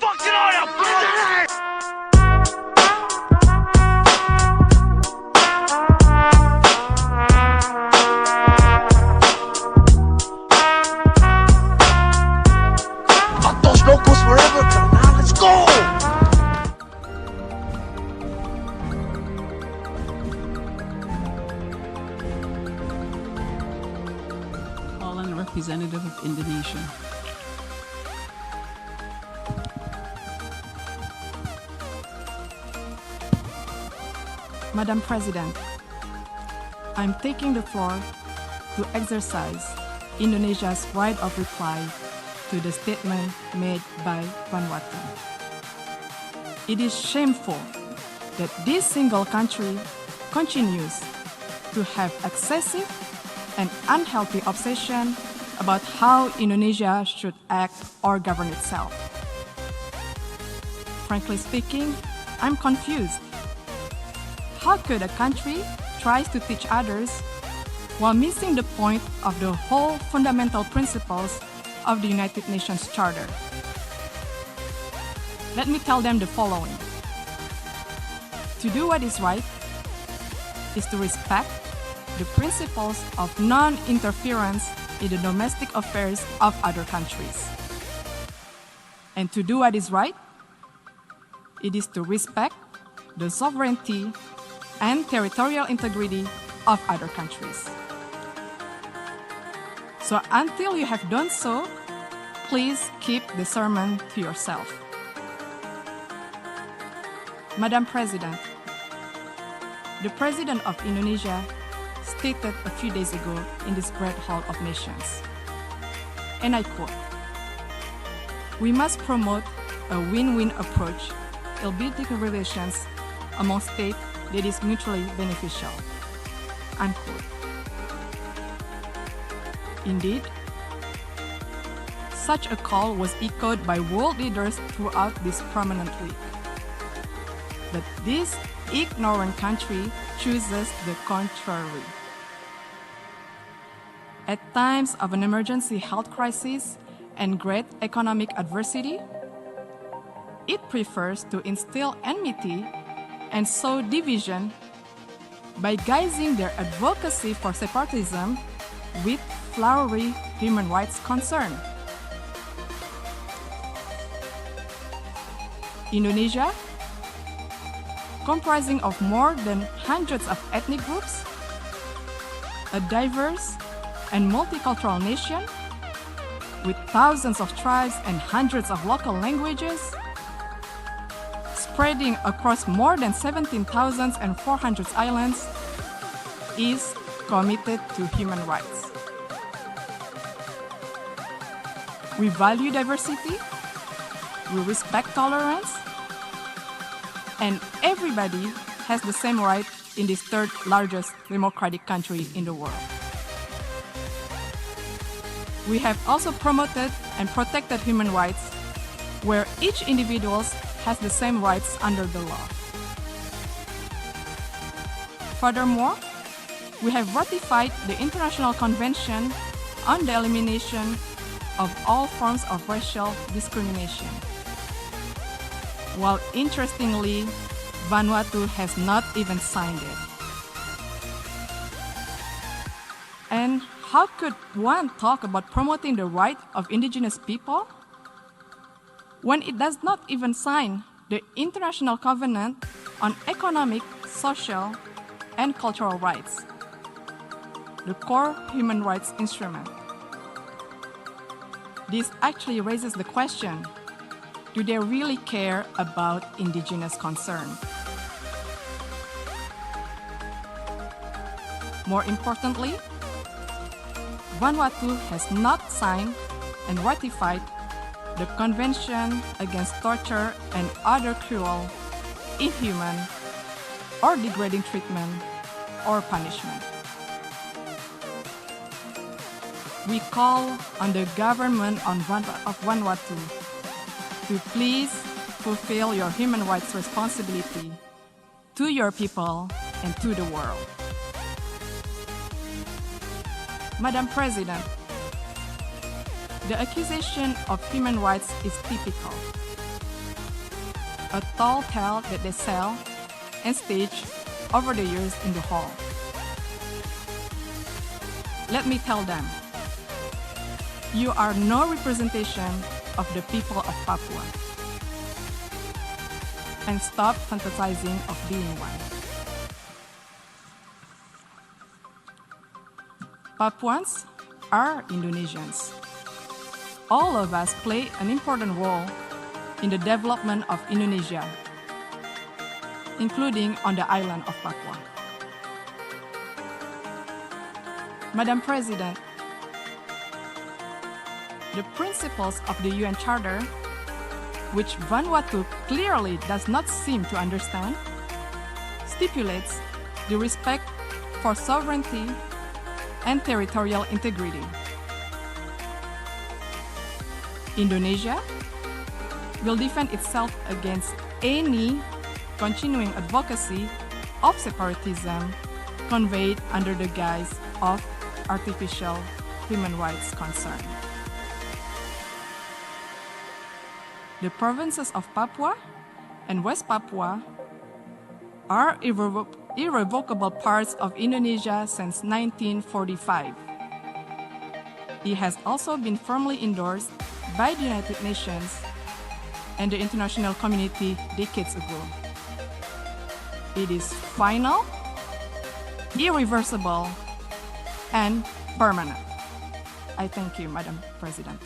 fucking are you, bitch? Fuck those locals forever, now let's go! Representative of Indonesia. Madam President, I'm taking the floor to exercise Indonesia's right of reply to the statement made by Vanuatu. It is shameful that this single country continues to have excessive and unhealthy obsession about how Indonesia should act or govern itself. Frankly speaking, I'm confused. How could a country try to teach others while missing the point of the whole fundamental principles of the United Nations Charter? Let me tell them the following. To do what is right is to respect the principles of non-interference in the domestic affairs of other countries. And to do what is right, it is to respect the sovereignty and territorial integrity of other countries. So until you have done so, please keep the sermon to yourself. Madam President, the President of Indonesia stated a few days ago in this Great Hall of Nations, and I quote, "We must promote a win-win approach in building relations among states that is mutually beneficial," unquote. Indeed, such a call was echoed by world leaders throughout this prominent week. But this ignorant country chooses the contrary. At times of an emergency health crisis and great economic adversity, it prefers to instill enmity and sow division by guising their advocacy for separatism with flowery human rights concern. Indonesia, comprising of more than hundreds of ethnic groups, a diverse and multicultural nation with thousands of tribes and hundreds of local languages, spreading across more than 17,400 islands, is committed to human rights. We value diversity, we respect tolerance, and everybody has the same right in this third largest democratic country in the world. We have also promoted and protected human rights where each individual has the same rights under the law. Furthermore, we have ratified the International Convention on the Elimination of all forms of racial discrimination. While interestingly, Vanuatu has not even signed it. And how could one talk about promoting the right of indigenous people when it does not even sign the International Covenant on Economic, Social, and Cultural Rights, the core human rights instrument? This actually raises the question, do they really care about indigenous concern? More importantly, Vanuatu has not signed and ratified the Convention Against Torture and Other Cruel, Inhuman, or Degrading Treatment or Punishment. We call on the government of Vanuatu to please fulfill your human rights responsibility to your people and to the world. Madam President, the accusation of human rights is typical. a tall tale that they sell and stage over the years in the hall. Let me tell them, you are no representation of the people of Papua. And stop fantasizing of being one. Papuans are Indonesians. All of us play an important role in the development of Indonesia, including on the island of Papua. Madam President, the principles of the UN Charter, which Vanuatu clearly does not seem to understand, stipulates the respect for sovereignty and territorial integrity. Indonesia will defend itself against any continuing advocacy of separatism conveyed under the guise of artificial human rights concern. The provinces of Papua and West Papua are irrevocable parts of Indonesia since 1945. It has also been firmly endorsed by the United Nations and the international community decades ago. It is final, irreversible, and permanent. I thank you, Madam President.